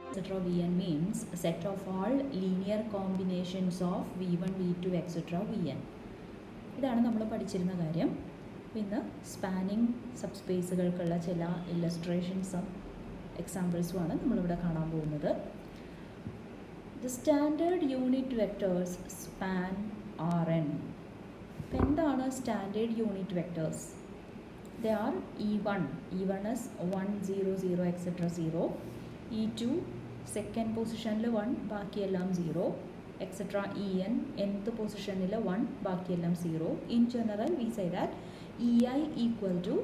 etc. Vn means a set of all linear combinations of v1, v2, etc. Vn. ഇതാണ് നമ്മൾ പഠിച്ചിരുന്ന കാര്യം. ഇന്ന് സ്പാനിങ് സബ്സ്പേസുകൾക്കുള്ള ചില ഇല്ലസ്ട്രേഷൻസും എക്സാമ്പിൾസുമാണ് നമ്മളിവിടെ കാണാൻ പോകുന്നത്. The standard unit vectors span Rn. അപ്പോൾ എന്താണ് standard unit vectors? They are E1. E1 is 1, 0, 0, etc. 0. E2 second പൊസിഷനിൽ 1, ബാക്കിയെല്ലാം 0, etc. En nth പൊസിഷനിൽ 1, ബാക്കിയെല്ലാം 0. In general we say that EI equal to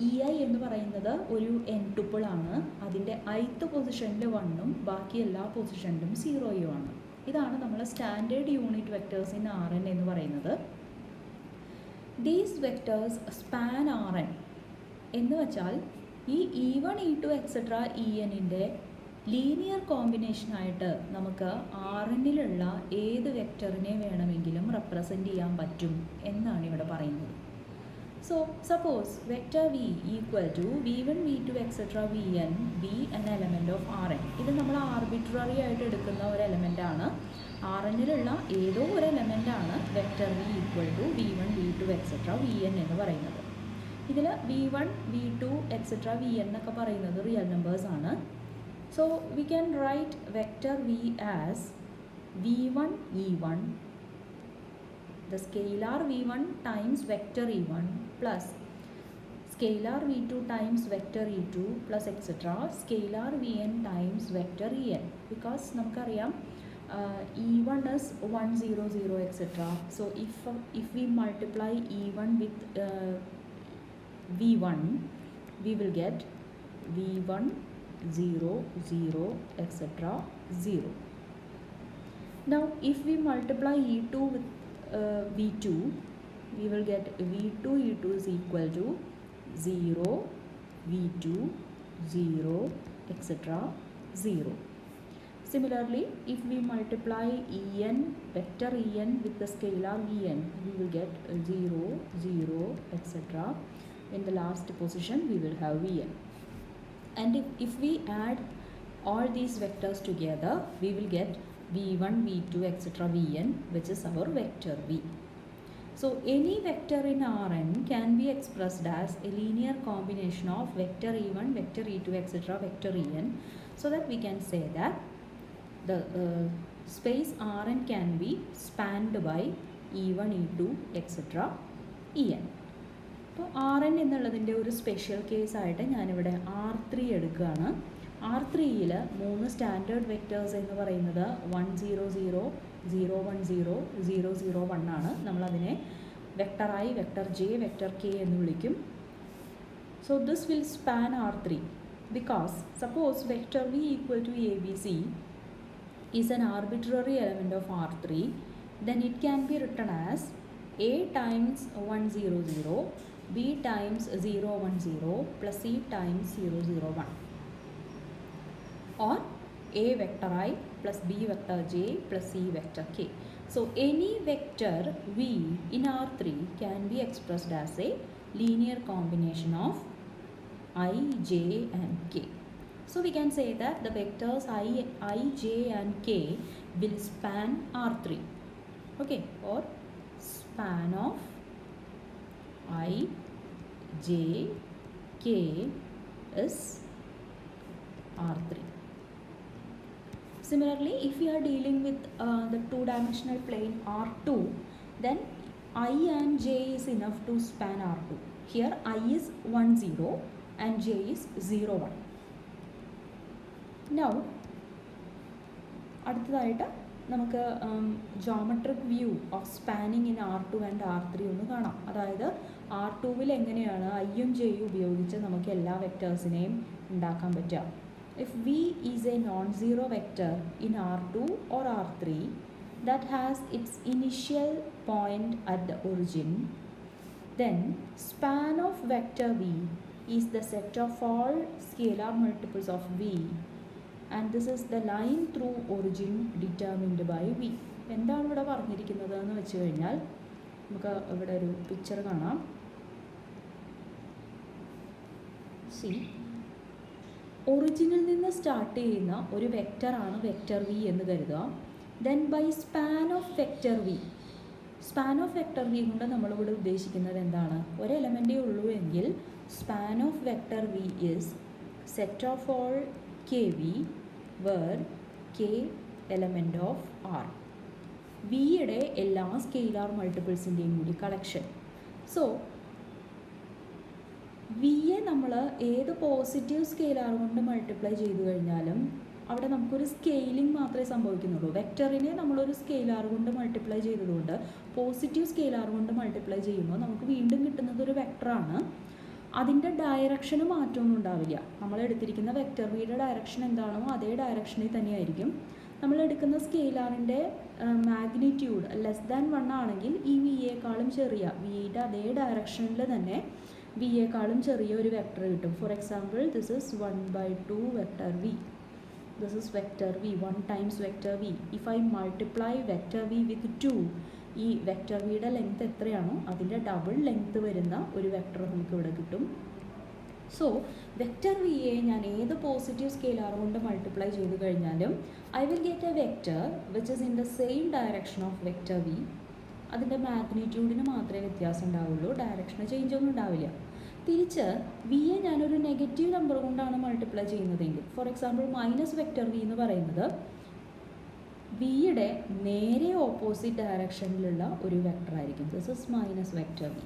EI എന്ന് പറയുന്നത് ഒരു n ടുപ്പിൾ ആണ്. അതിൻ്റെ ith പൊസിഷനിൽ 1ഉം ബാക്കി എല്ലാ പൊസിഷനിലും 0യും ആണ്. ഇതാണ് നമ്മൾ standard unit vectors in Rn എന്ന് പറയുന്നത്. These vectors span Rn എന്ന് വെച്ചാൽ ഈ E1, E2, etc. Enൻ്റെ ലീനിയർ കോമ്പിനേഷനായിട്ട് നമുക്ക് Rnലുള്ള ഏത് വെക്ടറിനെ വേണമെങ്കിലും റെപ്രസെൻ്റ് ചെയ്യാൻ പറ്റും എന്നാണ് ഇവിടെ പറയുന്നത്. So suppose vector V equal to V1, V2, etc. Vn be an element of Rn. ഇത് നമ്മൾ ആർബിട്രറി ആയിട്ട് എടുക്കുന്ന ഒരു എലമെൻ്റാണ്. Rnലുള്ള ഏതോ ഒരു എലമെൻ്റാണ് vector V equal to V1, V2, etc. Vn എന്ന് പറയുന്നത്. ഇതിൽ V1, V2, etc. Vn എന്നൊക്കെ പറയുന്നത് റിയൽ നമ്പേഴ്സ് ആണ്. So we can right vector V as V1 E1, the scalar V1 times vector E1 plus scalar V2 times vector E2 plus etc. scalar Vn times vector En. Because നമുക്കറിയാം E1 is 1, 0, 0, etc. So if we multiply E1 with V1, we will get V1, 0, 0, etc. 0. Now if we multiply E2 with V2, we will get V2 E2 is equal to 0, V2, 0, etc. 0. Similarly, if we multiply En, vector En with the scalar Vn, we will get 0, 0, etc. In the last position, we will have Vn. And if we add all these vectors together, we will get V1, V2, etc. Vn, which is our vector V. So any vector in Rn can be expressed as a linear combination of vector E1, vector E2, etc. vector En, so that we can say that the space Rn can be spanned by E1, E2, etc. En. അപ്പോൾ Rn എന്നുള്ളതിൻ്റെ ഒരു special കേസായിട്ട് ഞാനിവിടെ R3 എടുക്കുകയാണ്. R3യിൽ 3 standard vectors എന്ന് പറയുന്നത് 1, 0, 0, 0, 1, 0, 0, 0, 1 ആണ്. നമ്മളതിനെ vector I, vector J, vector K എന്ന് വിളിക്കും. So this will span R3 because suppose vector V equal to ABC is an arbitrary element of R3, then it can be written as A times 1, 0, 0, B times 0, 1, 0 plus C times 0, 0, 1, or A vector I plus B vector J plus C vector K. So any vector V in R3 can be expressed as a linear combination of I, J and K. So we can say that the vectors I, J and K will span R3. Okay, or span of I, J, K is R3. Similarly, if we are dealing with the two-dimensional plane R2, then I and J is enough to span R2. Here I is 1, 0 and J is 0, 1. Now അടുത്തതായിട്ട് നമുക്ക് geometric view of spanning in R2 and R3 ഒന്ന് കാണാം. അതായത് R2വിൽ എങ്ങനെയാണ് ഐയും ജെയും ഉപയോഗിച്ച് നമുക്ക് എല്ലാ വെക്ടേഴ്സിനെയും ഉണ്ടാക്കാൻ പറ്റുക. If V is a non-zero vector in R2 or R3 that has its initial point at the origin, then span of vector V is the set of all scalar multiples of V, and this is the line through origin determined by V. എന്താണ് ഇവിടെ പറഞ്ഞിരിക്കുന്നത് എന്ന് വെച്ച് കഴിഞ്ഞാൽ നമുക്ക് ഇവിടെ ഒരു picture കാണാം. See, ഒറിജിനിൽ നിന്ന് സ്റ്റാർട്ട് ചെയ്യുന്ന ഒരു വെക്റ്ററാണ് വെക്റ്റർ വി എന്ന് കരുതുക. Then by span of vector v, span of vector v കൊണ്ട് നമ്മളിവിടെ ഉദ്ദേശിക്കുന്നത് എന്താണ്? ഒരു എലമെൻറ്റേ ഉള്ളൂ എങ്കിൽ span of vector v is set of all k v where k element of R. വിയുടെ എല്ലാ സ്കെയിലാർ മൾട്ടിപ്പിൾസിൻ്റെയും കൂടി കളക്ഷൻ. സോ വിയെ നമ്മൾ ഏത് പോസിറ്റീവ് സ്കെയിലാർ കൊണ്ട് മൾട്ടിപ്ലൈ ചെയ്തു കഴിഞ്ഞാലും അവിടെ നമുക്കൊരു സ്കെയിലിംഗ് മാത്രമേ സംഭവിക്കുന്നുള്ളൂ. വെക്റ്ററിനെ നമ്മളൊരു സ്കെയിലാർ കൊണ്ട് മൾട്ടിപ്ലൈ ചെയ്തതുകൊണ്ട് പോസിറ്റീവ് സ്കെയിലാർ കൊണ്ട് മൾട്ടിപ്ലൈ ചെയ്യുമ്പോൾ നമുക്ക് വീണ്ടും കിട്ടുന്നത് ഒരു വെക്റ്ററാണ്. അതിൻ്റെ ഡയറക്ഷന് മാറ്റമൊന്നും ഉണ്ടാവില്ല. നമ്മൾ എടുത്തിരിക്കുന്ന വെക്റ്റർ വിയുടെ ഡയറക്ഷൻ എന്താണോ അതേ ഡയറക്ഷനിൽ തന്നെയായിരിക്കും. നമ്മൾ എടുക്കുന്ന സ്കെയിലാറിൻ്റെ മാഗ്നിറ്റ്യൂഡ് ലെസ് ദാൻ 1 ആണെങ്കിൽ ഈ വിയേക്കാളും ചെറിയ വിയുടെ അതേ ഡയറക്ഷനിൽ തന്നെ വിയേക്കാളും ചെറിയ ഒരു വെക്റ്റർ കിട്ടും. For example this is 1/2 vector v. This is vector v, 1 times vector v. If I multiply vector v with 2, ഈ വെക്റ്റർ വിയുടെ ലെങ്ത് എത്രയാണോ അതിൻ്റെ ഡബിൾ ലെങ്ത് വരുന്ന ഒരു വെക്റ്റർ നമുക്ക് ഇവിടെ കിട്ടും. സോ വെക്റ്റർ വിയെ ഞാൻ ഏത് പോസിറ്റീവ് സ്കെയിലാർ കൊണ്ട് മൾട്ടിപ്ലൈ ചെയ്ത് കഴിഞ്ഞാലും I will get a vector which is in the same direction of vector v. അതിൻ്റെ മാഗ്നിറ്റ്യൂഡിന് മാത്രമേ വ്യത്യാസം ഉണ്ടാവുള്ളൂ, ഡയറക്ഷന് ചേഞ്ച് ഒന്നും ഉണ്ടാവില്ല. തിരിച്ച് വിയെ ഞാനൊരു നെഗറ്റീവ് നമ്പർ കൊണ്ടാണ് മൾട്ടിപ്ലൈ ചെയ്യുന്നതെങ്കിൽ, for example minus vector v എന്ന് പറയുന്നത് വിയുടെ നേരെ ഓപ്പോസിറ്റ് ഡയറക്ഷനിലുള്ള ഒരു വെക്റ്റർ ആയിരിക്കും. This is minus vector v.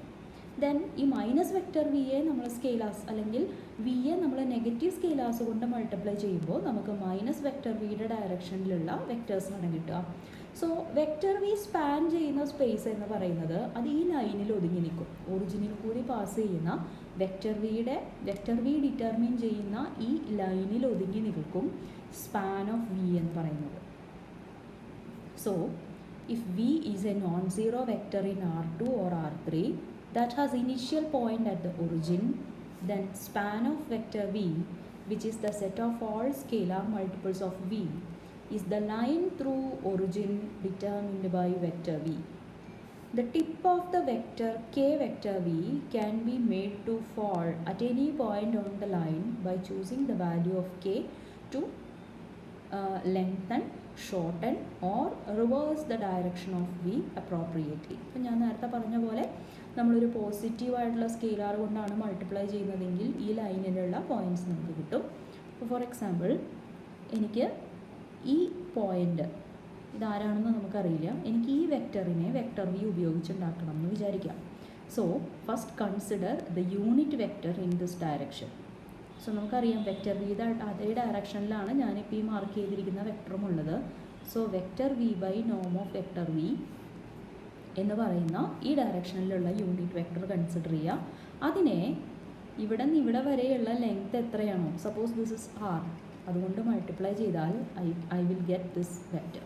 Then ഈ മൈനസ് വെക്റ്റർ വിയെ നമ്മൾ സ്കെയിലാസ് അല്ലെങ്കിൽ വിയെ നമ്മൾ നെഗറ്റീവ് സ്കെയിലാസ് കൊണ്ട് മൾട്ടിപ്ലൈ ചെയ്യുമ്പോൾ നമുക്ക് മൈനസ് വെക്റ്റർ വിയുടെ ഡയറക്ഷനിലുള്ള വെക്റ്റേഴ്സാണ് കിട്ടുക. സോ വെക്റ്റർ വി സ്പാൻ ചെയ്യുന്ന സ്പേസ് എന്ന് പറയുന്നത് അത് ഈ ലൈനിൽ ഒതുങ്ങി നിൽക്കും. ഒറിജിനിൽ കൂടി പാസ് ചെയ്യുന്ന വെക്റ്റർ വി ഡിറ്റർമിൻ ചെയ്യുന്ന ഈ ലൈനിൽ ഒതുങ്ങി നിൽക്കും സ്പാൻ ഓഫ് വി എന്ന് പറയുന്നത്. So if we is A non zero vector in R2 or R3 that has initial point at the origin, then span of vector v, which is the set of all scalar multiples of v, is the line through origin determined by vector v. The tip of the vector k vector v can be made to fall at any point on the line by choosing the value of k to lengthen, shorten or reverse the direction of v appropriately. ഇപ്പോൾ ഞാൻ നേരത്തെ പറഞ്ഞ പോലെ നമ്മളൊരു പോസിറ്റീവായിട്ടുള്ള scalar കൊണ്ടാണ് multiply ചെയ്യുന്നതെങ്കിൽ ഈ ലൈനിലുള്ള പോയിൻറ്റ്സ് നമുക്ക് കിട്ടും. അപ്പോൾ ഫോർ എക്സാമ്പിൾ എനിക്ക് ഈ പോയിൻ്റ് ഇതാരാണെന്ന് നമുക്കറിയില്ല, എനിക്ക് ഈ വെക്റ്ററിനെ വെക്റ്റർ വി ഉപയോഗിച്ചുണ്ടാക്കണം എന്ന് വിചാരിക്കാം. So first consider the unit vector in this direction. So നമുക്കറിയാം വെക്റ്റർ വി അതേ ഡയറക്ഷനിലാണ് ഞാനിപ്പോൾ ഈ മാർക്ക് ചെയ്തിരിക്കുന്ന വെക്റ്ററും ഉള്ളത്. സോ വെക്റ്റർ വി ബൈ നോം ഓഫ് വെക്റ്റർ വി എന്ന് പറയുന്ന ഈ ഡയറക്ഷനിലുള്ള യൂണിറ്റ് വെക്റ്റർ കൺസിഡർ ചെയ്യുക. അതിനെ ഇവിടെ നിന്ന് ഇവിടെ വരെയുള്ള ലെങ്ത് എത്രയാണോ, സപ്പോസ് ദിസ് ഇസ് ആർ, അതുകൊണ്ട് മൾട്ടിപ്ലൈ ചെയ്താൽ I will get this vector.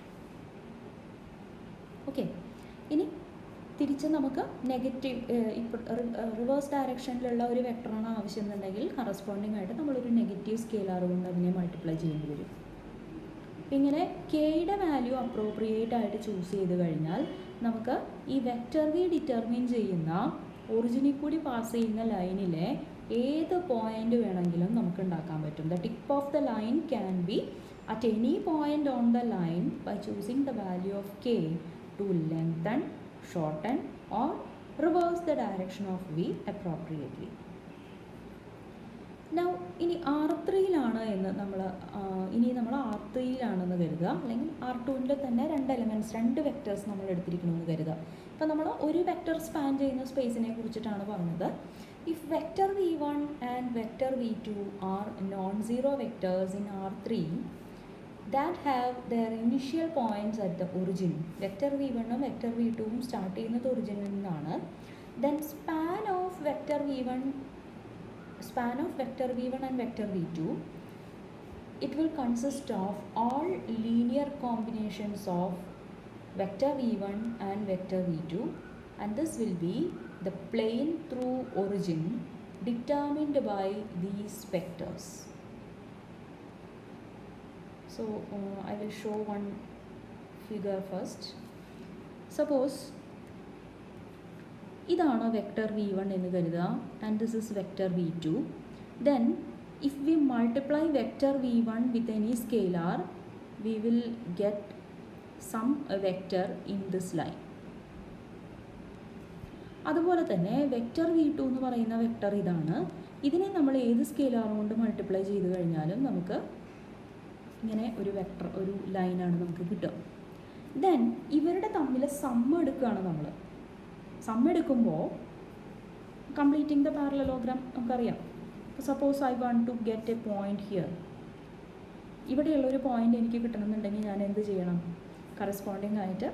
Okay, ഇനി തിരിച്ച് നമുക്ക് നെഗറ്റീവ് ഇപ്പോൾ റിവേഴ്സ് ഡയറക്ഷനിലുള്ള ഒരു വെക്ടറാണ് ആവശ്യമെന്നുണ്ടെങ്കിൽ കറസ്പോണ്ടിങ് ആയിട്ട് നമ്മളൊരു നെഗറ്റീവ് സ്കെയിലാർ കൊണ്ട് അതിനെ മൾട്ടിപ്ലൈ ചെയ്യേണ്ടി വരും. ഇങ്ങനെ കെയുടെ വാല്യൂ അപ്രോപ്രിയേറ്റ് ആയിട്ട് ചൂസ് ചെയ്ത് കഴിഞ്ഞാൽ നമുക്ക് ഈ വെക്റ്റർ വി ഡിറ്റർമിൻ ചെയ്യുന്ന ഒറിജിനിൽ കൂടി പാസ് ചെയ്യുന്ന ലൈനിലെ ഏത് പോയിൻ്റ് വേണമെങ്കിലും നമുക്ക് ഉണ്ടാക്കാൻ പറ്റും. The tip of the line can be at any point on the line by choosing the value of k to lengthen, shorten or reverse the direction of v appropriately. Now ഇനി R3യിലാണ് എന്ന് നമ്മൾ R3യിലാണെന്ന് കരുതുക, അല്ലെങ്കിൽ R2ൻ്റെ തന്നെ രണ്ട് വെക്റ്റേഴ്സ് നമ്മൾ എടുത്തിരിക്കണമെന്ന് കരുതുക. അപ്പോൾ നമ്മൾ ഒരു വെക്റ്റർ സ്പാൻ ചെയ്യുന്ന സ്പേസിനെ കുറിച്ചിട്ടാണ് പറഞ്ഞത്. If vector v1 and vector v2 are non zero vectors in R3 that have their initial points at the origin, vector v1 ഉം vector v2 ഉം സ്റ്റാർട്ട് ചെയ്യുന്നത് ഒറിജിനിൽ നിന്നാണ്. then span of vector v1 and vector v2, it will consist of all linear combinations of vector v1 and vector v2, and this will be the plane through origin determined by these vectors. So I will show one figure first. Suppose ഇതാണ് vector v1 എന്ന് കരുതുക, and this is vector v2. Then if we multiply vector v1 with any scalar, we will get some vector in this line. അതുപോലെ തന്നെ vector v2 എന്ന് പറയുന്ന vector ഇതാണ്. ഇതിനെ നമ്മൾ ഏത് സ്കെയിലാർ കൊണ്ട് മൾട്ടിപ്ലൈ ചെയ്ത് കഴിഞ്ഞാലും നമുക്ക് ഇങ്ങനെ ഒരു വെക്റ്റർ, ഒരു ലൈനാണ് നമുക്ക് കിട്ടുക. ദെൻ ഇവരുടെ തമ്മിൽ സമ്മ് എടുക്കുകയാണ് നമ്മൾ. സമ്മ് എടുക്കുമ്പോൾ കംപ്ലീറ്റിംഗ് ദ പാരലലോഗ്രാം നമുക്കറിയാം. Suppose I want to get a point here. ഇവിടെയുള്ളൊരു പോയിന്റ് എനിക്ക് കിട്ടണമെന്നുണ്ടെങ്കിൽ ഞാൻ എന്ത് ചെയ്യണം? കറസ്പോണ്ടിങ് ആയിട്ട്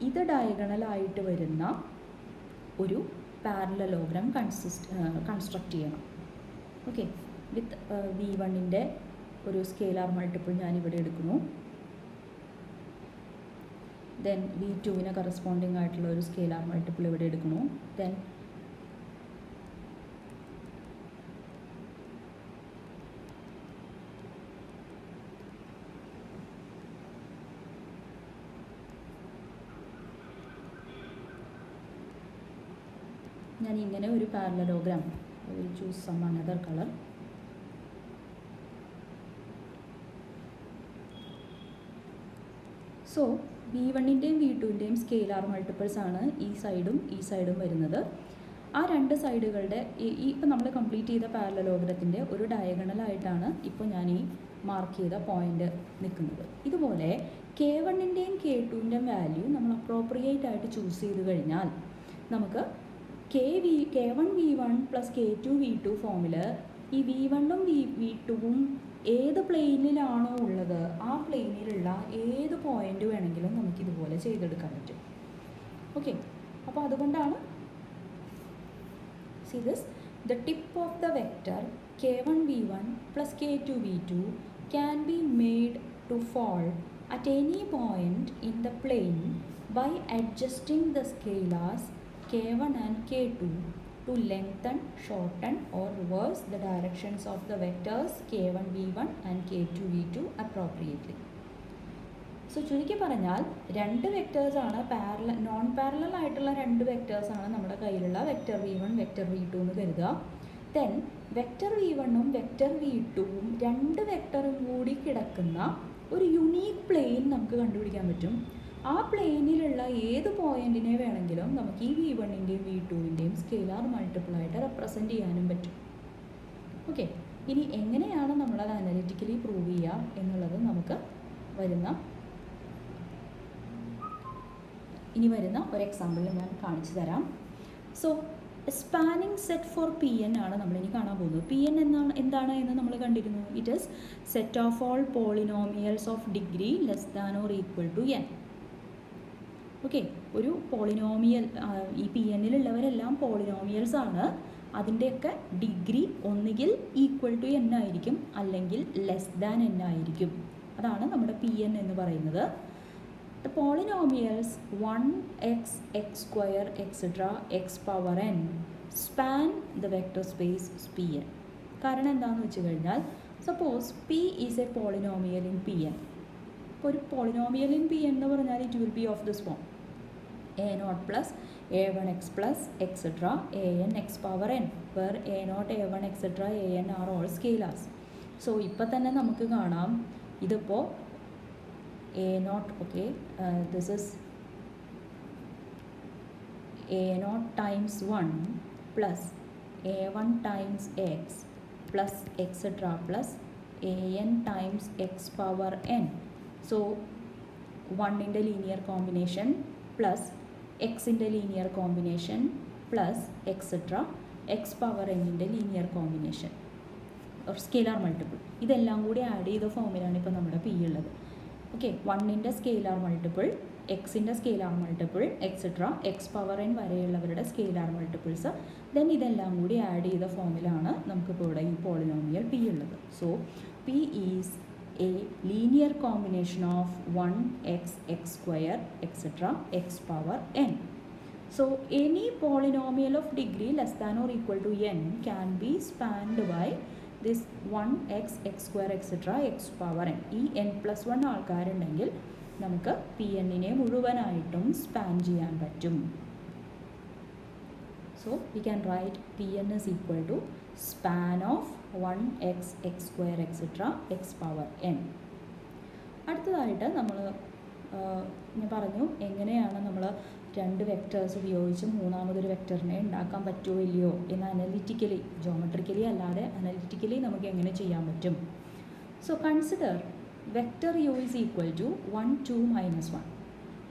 ഇത് ഡയഗണലായിട്ട് വരുന്ന ഒരു പാരലലോഗ്രാം കൺസ്ട്രക്റ്റ് ചെയ്യണം. ഓക്കെ, വിത്ത് v1ൻ്റെ ഒരു സ്കെയിലാർ മൾട്ടിപ്പിൾ ഞാനിവിടെ എടുക്കുന്നു. ദെൻ v2വിന് കറസ്പോണ്ടിങ് ആയിട്ടുള്ള ഒരു സ്കെയിലാർ മൾട്ടിപ്പിൾ ഇവിടെ എടുക്കുന്നു. ദെൻ ഞാൻ ഇങ്ങനെ ഒരു parallelogram, choose some another colour. So v1ൻ്റെയും v2ൻ്റെയും സ്കെയിലാർ മൾട്ടിപ്പിൾസ് ആണ് ഈ സൈഡും വരുന്നത്. ആ രണ്ട് സൈഡുകളുടെ ഇപ്പം നമ്മൾ കംപ്ലീറ്റ് ചെയ്ത പാരലലോഗ്രത്തിൻ്റെ ഒരു ഡയഗണലായിട്ടാണ് ഇപ്പോൾ ഞാൻ ഈ മാർക്ക് ചെയ്ത പോയിന്റ് നിൽക്കുന്നത്. ഇതുപോലെ k1ൻ്റെയും k2ൻ്റെയും വാല്യൂ നമ്മൾ അപ്രോപ്രിയേറ്റ് ആയിട്ട് ചൂസ് ചെയ്ത് കഴിഞ്ഞാൽ നമുക്ക് k1 v1 plus k2 v2 ഫോമിൽ ഈ v1ഉം v2ഉം ഏത് പ്ലെയിനിലാണോ ഉള്ളത് ആ പ്ലെയിനിലുള്ള ഏത് പോയിന്റ് വേണമെങ്കിലും നമുക്കിതുപോലെ ചെയ്തെടുക്കാൻ പറ്റും. ഓക്കെ, അപ്പോൾ അതുകൊണ്ടാണ് see this, the tip of the vector k1 v1 plus k2 v2 can be made to fall at any point in the plane by adjusting the scalars k1 and k2 to lengthen, shorten or reverse the directions of the vectors k1 v1 and k2 v2 appropriately. So ചുരുക്കി പറഞ്ഞാൽ രണ്ട് വെക്റ്റേഴ്സാണ് non parallel ആയിട്ടുള്ള രണ്ട് വെക്റ്റേഴ്സാണ് നമ്മുടെ കയ്യിലുള്ള vector v1 vector v2 എന്ന് കരുതുക. Then vector v1ഉം vector v2ഉം രണ്ട് വെക്റ്ററും കൂടി കിടക്കുന്ന ഒരു യുണീക്ക് പ്ലെയിൻ നമുക്ക് കണ്ടുപിടിക്കാൻ പറ്റും. ആ പ്ലെയിനിലുള്ള ഏത് പോയിന്റിനെ വേണമെങ്കിലും നമുക്ക് ഈ v1ൻ്റെയും v2ൻ്റെയും സ്കെയിലാർ മൾട്ടിപ്പിളായിട്ട് റെപ്രസെൻറ്റ് ചെയ്യാനും പറ്റും. ഓക്കെ, ഇനി എങ്ങനെയാണ് നമ്മളത് അനലിറ്റിക്കലി പ്രൂവ് ചെയ്യുക എന്നുള്ളത് നമുക്ക് വരുന്ന ഒരു എക്സാമ്പിളിൽ ഞാൻ കാണിച്ചു തരാം. So spanning set for P n ആണ് നമ്മളിനി കാണാൻ പോകുന്നത്. പി എൻ എന്താണ് എന്ന് നമ്മൾ കണ്ടിരുന്നു. It is set of all polynomials of degree less than or equal to n. Okay, ഒരു പോളിനോമിയൽ, ഈ പി എന്നിലുള്ളവരെല്ലാം പോളിനോമിയൽസ് ആണ്. അതിൻ്റെയൊക്കെ ഡിഗ്രി ഒന്നുകിൽ ഈക്വൽ ടു എൻ ആയിരിക്കും, അല്ലെങ്കിൽ ലെസ് ദാൻ എൻ ആയിരിക്കും. അതാണ് നമ്മുടെ പി എൻ എന്ന് പറയുന്നത്. The polynomials 1x, x square, etc., x power n span the vector space Pn. കാരണം എന്താണെന്ന് വെച്ച് കഴിഞ്ഞാൽ, suppose p is a polynomial in Pn. ഇപ്പോൾ ഒരു പോളിനോമിയൽ ഇൻ Pn എന്ന് പറഞ്ഞാൽ it will be of this form: a0 plus a1x plus etcetera an x power n, where a0, a1, etcetera an are all scalars. So ഇപ്പം തന്നെ നമുക്ക് കാണാം ഇതിപ്പോൾ a0, okay, this is a0 times 1 plus a1 times x plus etc plus an times x power n. So 1 ൻ്റെ linear combination plus x ൻ്റെ linear combination plus etc x power n ൻ്റെ linear combination or scalar multiple. ഇതെല്ലാം കൂടി add ചെയ്ത ഫോമിലാണ് ഇപ്പോൾ നമ്മുടെ p ഉള്ളത്. ഓക്കെ, 1ൻ്റെ സ്കെയിലാർ മൾട്ടിപ്പിൾ, എക്സിൻ്റെ scalar multiple, etcetera x power n വരെയുള്ളവരുടെ സ്കെയിലാർ മൾട്ടിപ്പിൾസ്. ദെൻ ഇതെല്ലാം കൂടി ആഡ് ചെയ്ത ഫോമിലാണ് നമുക്കിപ്പോൾ ഇവിടെ ഈ പോളിനോമിയൽ പി ഉള്ളത്. So p is a linear combination of 1x, x square, etc., x power n. So any polynomial of degree less than or equal to n can be spanned by this 1x, x square, etc., x power n. ഈ n+1 ആൾക്കാരുണ്ടെങ്കിൽ നമുക്ക് P എന്നിനെ മുഴുവനായിട്ടും span ചെയ്യാൻ പറ്റും. So we can write P n is equal to span of 1 x, x square etc. x power n. അടുത്തതായിട്ട് നമ്മൾ ഞാൻ പറഞ്ഞു എങ്ങനെയാണ് നമ്മൾ രണ്ട് വെക്ടേഴ്സ് ഉപയോഗിച്ച് മൂന്നാമതൊരു വെക്ടറിനെ ഉണ്ടാക്കാൻ പറ്റുമോ ഇല്ലയോ എന്ന് അനലിറ്റിക്കലി, ജോമെട്രിക്കലി അല്ലാതെ അനലിറ്റിക്കലി നമുക്ക് എങ്ങനെ ചെയ്യാൻ പറ്റും. So consider vector u is equal to 1 2 minus 1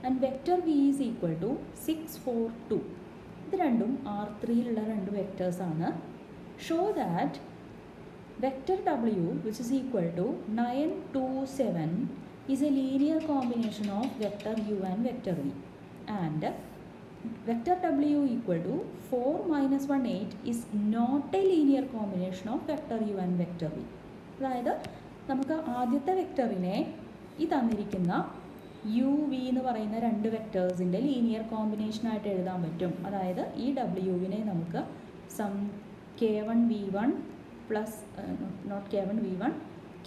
and vector v is equal to 6 4 2. ഇത് രണ്ടും R3യിലുള്ള രണ്ട് വെക്ടേഴ്സാണ്. Show that vector w which is equal to 9 2 7 is a linear combination of vector u and vector v, and vector w equal to 4 minus 1 8 is not a linear combination of vector u and vector v. അതായത് നമുക്ക് ആദ്യത്തെ വെക്ടറിനെ ഈ തന്നിരിക്കുന്ന U V എന്ന് പറയുന്ന രണ്ട് വെക്ടേഴ്സിൻ്റെ linear കോമ്പിനേഷനായിട്ട് എഴുതാൻ പറ്റും. അതായത് ഈ ഡബ്ല്യുവിനെ നമുക്ക് some k1v1 plus not k1v1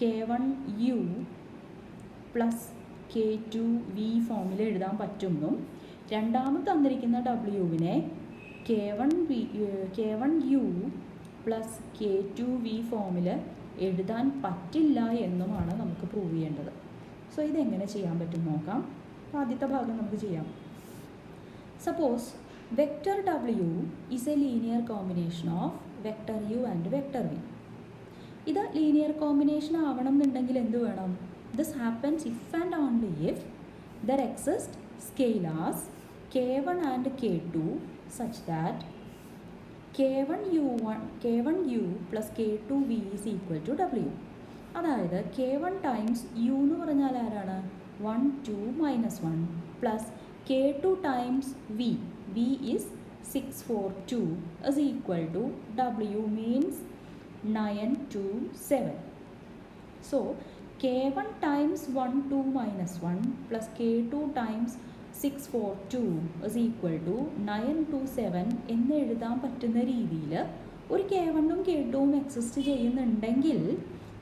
k1u plus k2v ഫോമിൽ എഴുതാൻ പറ്റുമെന്നും രണ്ടാമത് തന്നിരിക്കുന്ന ഡബ്ല്യുവിനെ k1u പ്ലസ് k2v ഫോമിൽ എഴുതാൻ പറ്റില്ല എന്നുമാണ് നമുക്ക് പ്രൂവ് ചെയ്യേണ്ടത്. സോ ഇതെങ്ങനെ ചെയ്യാൻ പറ്റും നോക്കാം. ആദ്യത്തെ ഭാഗം നമുക്ക് ചെയ്യാം. Suppose vector w is a linear combination of vector u and vector v. ഇത് ലീനിയർ കോമ്പിനേഷൻ ആവണം എന്നുണ്ടെങ്കിൽ എന്ത് വേണം? This happens if and only if there exist scalars k1 and k2 such that k1u plus k2v is equal to w. അതായത് k1 times u എന്ന് പറഞ്ഞാൽ ആരാണ്? 1 2 minus 1 plus k2 times v is 6 4 2 is equal to w means 9 2 7. So k1 times 1 2 minus 1 plus k2 times 6 4 2 is equal to 9 2 7 എന്ന് എഴുതാൻ പറ്റുന്ന രീതിയിൽ ഒരു k1ഉം k2ഉം exist ചെയ്യുന്നുണ്ടെങ്കിൽ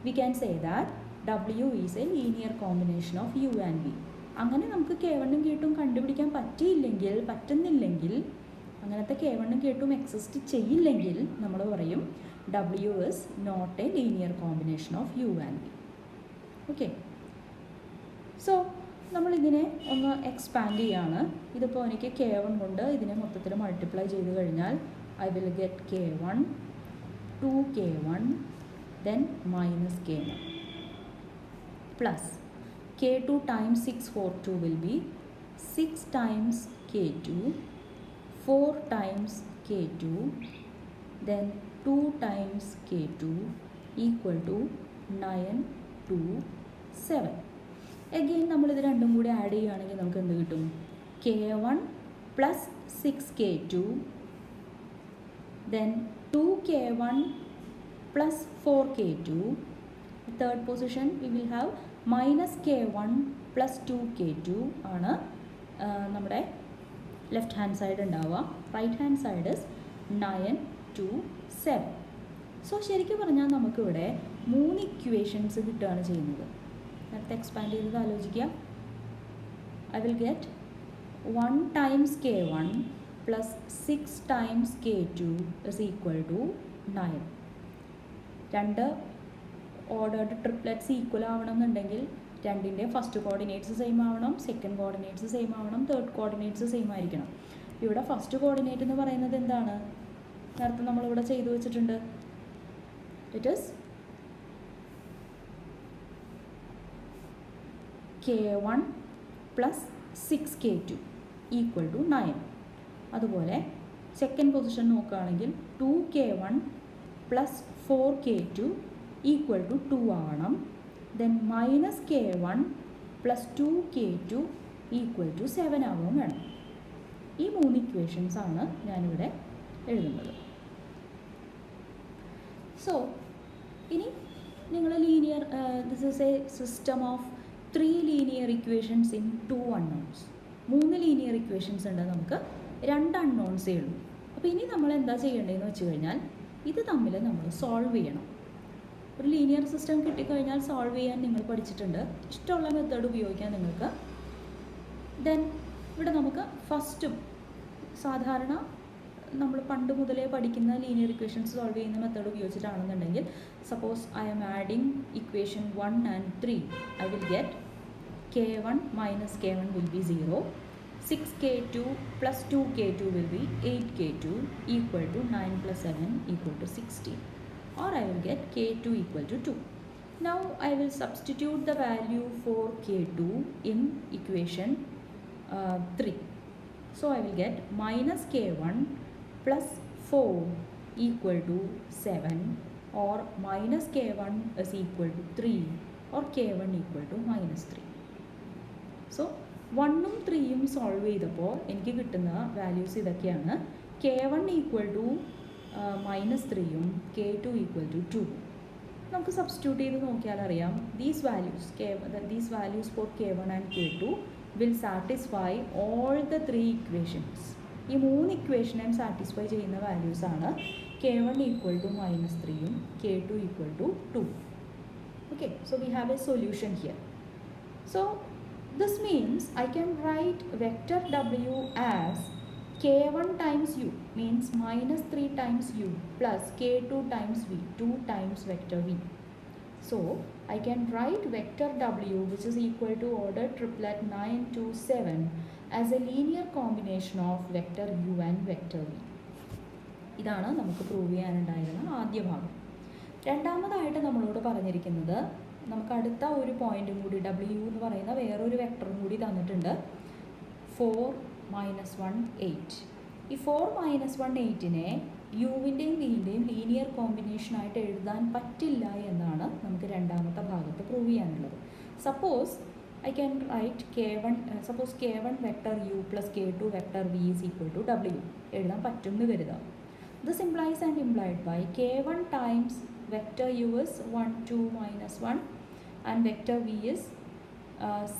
we can say that w is a linear combination of u and v. അങ്ങനെ നമുക്ക് k1ഉം k2ഉം കണ്ടുപിടിക്കാൻ പറ്റുന്നില്ലെങ്കിൽ അങ്ങനത്തെ k1ഉം k2ഉം എക്സിസ്റ്റ് ചെയ്യില്ലെങ്കിൽ നമ്മൾ പറയും w is not a linear combination of u and v. Okay, so നമ്മളിതിനെ ഒന്ന് എക്സ്പാൻഡ് ചെയ്യാണ്. ഇതിപ്പോൾ എനിക്ക് k1 കൊണ്ട് ഇതിനെ മൊത്തത്തിൽ മൾട്ടിപ്ലൈ ചെയ്ത് കഴിഞ്ഞാൽ I will get k1 2k1 then minus k1 plus k2 times 6 4 2 will be 6 times k2 4 times k2 then 2 times k2 equal to 9 2 7. again നമ്മളിത് രണ്ടും കൂടി ആഡ് ചെയ്യുകയാണെങ്കിൽ നമുക്ക് എന്ത് കിട്ടും? k1 plus 6k2 then 2k1 plus 4k2. third position we will have minus k1 plus 2k2 ആണ് നമ്മുടെ left hand side ഉണ്ടാവുക. Right hand side is 9 2 7. So ശരിക്കും പറഞ്ഞാൽ നമുക്കിവിടെ 3 ഇക്വേഷൻസ് കിട്ടുകയാണ് ചെയ്യുന്നത്. നേരത്തെ എക്സ്പാൻഡ് ചെയ്തത് ആലോചിക്കുക. I will get 1 times k1 plus 6 times k2 is equal to 9. രണ്ട് ഓർഡേർഡ് ട്രിപ്ലെറ്റ്സ് ഈക്വൽ ആവണം എന്നുണ്ടെങ്കിൽ രണ്ടിൻ്റെ ഫസ്റ്റ് കോർഡിനേറ്റ്സ് സെയിം ആവണം, സെക്കൻഡ് കോർഡിനേറ്റ്സ് സെയിം ആവണം, തേർഡ് കോർഡിനേറ്റ്സ് സെയിം ആയിരിക്കണം. ഇവിടെ ഫസ്റ്റ് കോർഡിനേറ്റ് എന്ന് പറയുന്നത് എന്താണ്? നേരത്തെ നമ്മളിവിടെ ചെയ്തു വെച്ചിട്ടുണ്ട്. It is k1 plus 6k2 equal to 9. അതുപോലെ സെക്കൻഡ് പൊസിഷൻ നോക്കുകയാണെങ്കിൽ 2k1 plus 4k2 equal to 2 ആവണം. Then minus k1 plus 2k2 equal to 7 ആവുകയും വേണം. ഈ 3 ഇക്വേഷൻസ് ആണ് ഞാനിവിടെ എഴുതുന്നത്. സോ ഇനി നിങ്ങൾ linear this is A system of 3 linear equations in 2 unknowns. 3 linear equations ഉണ്ട്, നമുക്ക് 2 അൺനോൺസേ ഉള്ളൂ. അപ്പോൾ ഇനി നമ്മൾ എന്താ ചെയ്യേണ്ടതെന്ന് വെച്ച് കഴിഞ്ഞാൽ ഇത് തമ്മിൽ നമ്മൾ സോൾവ് ചെയ്യണം. ഒരു ലീനിയർ സിസ്റ്റം കിട്ടിക്കഴിഞ്ഞാൽ സോൾവ് ചെയ്യാൻ നിങ്ങൾ പഠിച്ചിട്ടുണ്ട്. ഇഷ്ടമുള്ള മെത്തേഡ് ഉപയോഗിക്കാം നിങ്ങൾക്ക്. ദെൻ ഇവിടെ നമുക്ക് ഫസ്റ്റും സാധാരണ നമ്മൾ പണ്ട് മുതലേ പഠിക്കുന്ന ലീനിയർ ഇക്വേഷൻസ് സോൾവ് ചെയ്യുന്ന മെത്തേഡ് ഉപയോഗിച്ചിട്ടാണെന്നുണ്ടെങ്കിൽ suppose I am adding equation 1 and 3, I will get k1 minus k1 will be 0, 6k2 plus 2k2 will be 8k2 equal to 9 plus 7 equal to 16, or I will get k2 equal to 2. Now I will substitute the value for k2 in equation 3. So I will get minus k1 plus 4 equal to 7, or minus k1 is equal to 3, or k1 equal to minus 3. So 1 ഉം 3 ഉം solve ചെയ്തപ്പോൾ എനിക്ക് കിട്ടുന്ന values ഇതൊക്കെയാണ്. k1 equal to -3 ഉം k2 equal to 2. നമുക്ക് substitute ചെയ്ത് നോക്കിയാൽ അറിയാം these values for k1 and k2 will satisfy all the 3 equations. ഈ 3 ഇക്വേഷനെയും സാറ്റിസ്ഫൈ ചെയ്യുന്ന വാല്യൂസ് ആണ് k1 ഈക്വൽ ടു -3 ഉം k2 equal to 2. Okay, so we have a solution here. So this means I can write vector w as k1 times u, means -3 times u, plus k2 times v, 2 times vector v. So I can write vector w, which is equal to order triplet 9 to 7, as a linear combination of vector u and vector v. ഇതാണ് നമുക്ക് prove ചെയ്യാനുണ്ടായിരുന്ന ആദ്യ ഭാഗം. രണ്ടാമതായിട്ട് നമ്മളോട് പറഞ്ഞിരിക്കുന്നത് നമുക്ക് അടുത്ത ഒരു പോയിന്റും കൂടി w എന്ന് പറയുന്ന വേറൊരു വെക്ടറും കൂടി തന്നിട്ടുണ്ട്, 4 - 1 8. ഈ 4 - 1 8നെ യുവിൻ്റെയും വിൻ്റെയും ലീനിയർ കോമ്പിനേഷനായിട്ട് എഴുതാൻ പറ്റില്ല എന്നാണ് നമുക്ക് രണ്ടാമത്തെ ഭാഗത്ത് പ്രൂവ് ചെയ്യാനുള്ളത്. Suppose I can write k1 vector u plus k2 vector v is equal to w എഴുതാൻ പറ്റും എന്ന് കരുതാം. This implies and implied by k1 times vector u is 1 2 - 1 and vector v is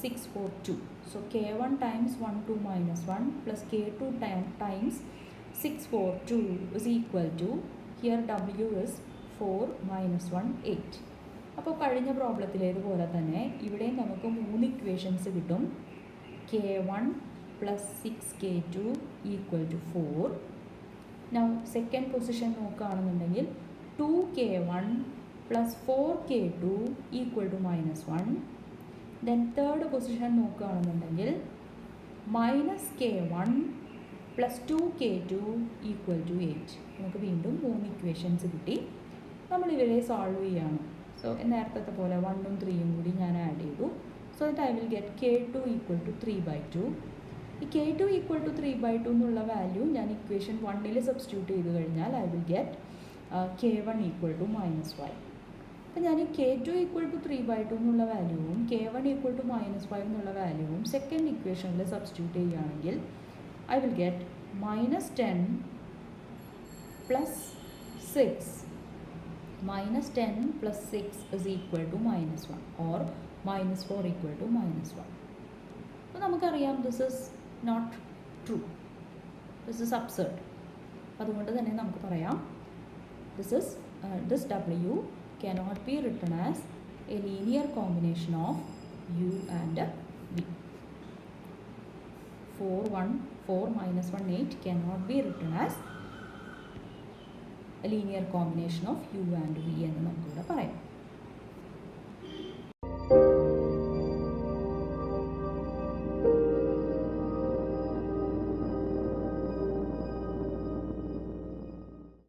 6 4 2. So k1 times 1 2 - 1 plus k2 times 6 4 2 is equal to, here w is 4 - 1 8. അപ്പോൾ കഴിഞ്ഞ പ്രോബ്ലത്തിലേതുപോലെ തന്നെ ഇവിടെയും നമുക്ക് 3 equations കിട്ടും. k1 plus 6k2 equal to 4. Now second position നോക്കുകയാണെന്നുണ്ടെങ്കിൽ 2k1 plus 4k2 equal to -1. Then third position നോക്കുകയാണെന്നുണ്ടെങ്കിൽ -k1 plus 2k2 equal to 8. നമുക്ക് വീണ്ടും 3 ഇക്വേഷൻസ് കിട്ടി. നമ്മൾ ഇവരെ സോൾവ് ചെയ്യാണ്. സോ നേരത്തെ പോലെ 1 ഉം 3 ഉം കൂടി ഞാൻ ആഡ് ചെയ്തു. So that I will get k2 equal to 3/2. ഈ k2 equal to 3/2 എന്നുള്ള വാല്യൂ ഞാൻ ഇക്വേഷൻ 1ൽ സബ്സ്റ്റിറ്റ്യൂട്ട് ചെയ്ത് കഴിഞ്ഞാൽ I will get k1 equal to -5. അപ്പോൾ ഞാൻ ഈ k2 equal to 3/2 എന്നുള്ള വാല്യൂവും k1 equal to -5 എന്നുള്ള വാല്യൂവും സെക്കൻഡ് ഇക്വേഷനിൽ സബ്സ്റ്റിറ്റ്യൂട്ട് ചെയ്യുകയാണെങ്കിൽ I will get -10 plus 6. -10 plus 6 is equal to -1, or -4 equal to -1. അപ്പോൾ നമുക്കറിയാം this is not true, this is absurd. അതുകൊണ്ട് തന്നെ നമുക്ക് പറയാം this w cannot be written as a linear combination of u and v. 4 - 1 8 cannot be written as a linear combination of u and v എന്ന് നമുക്കിവിടെ പറയാം.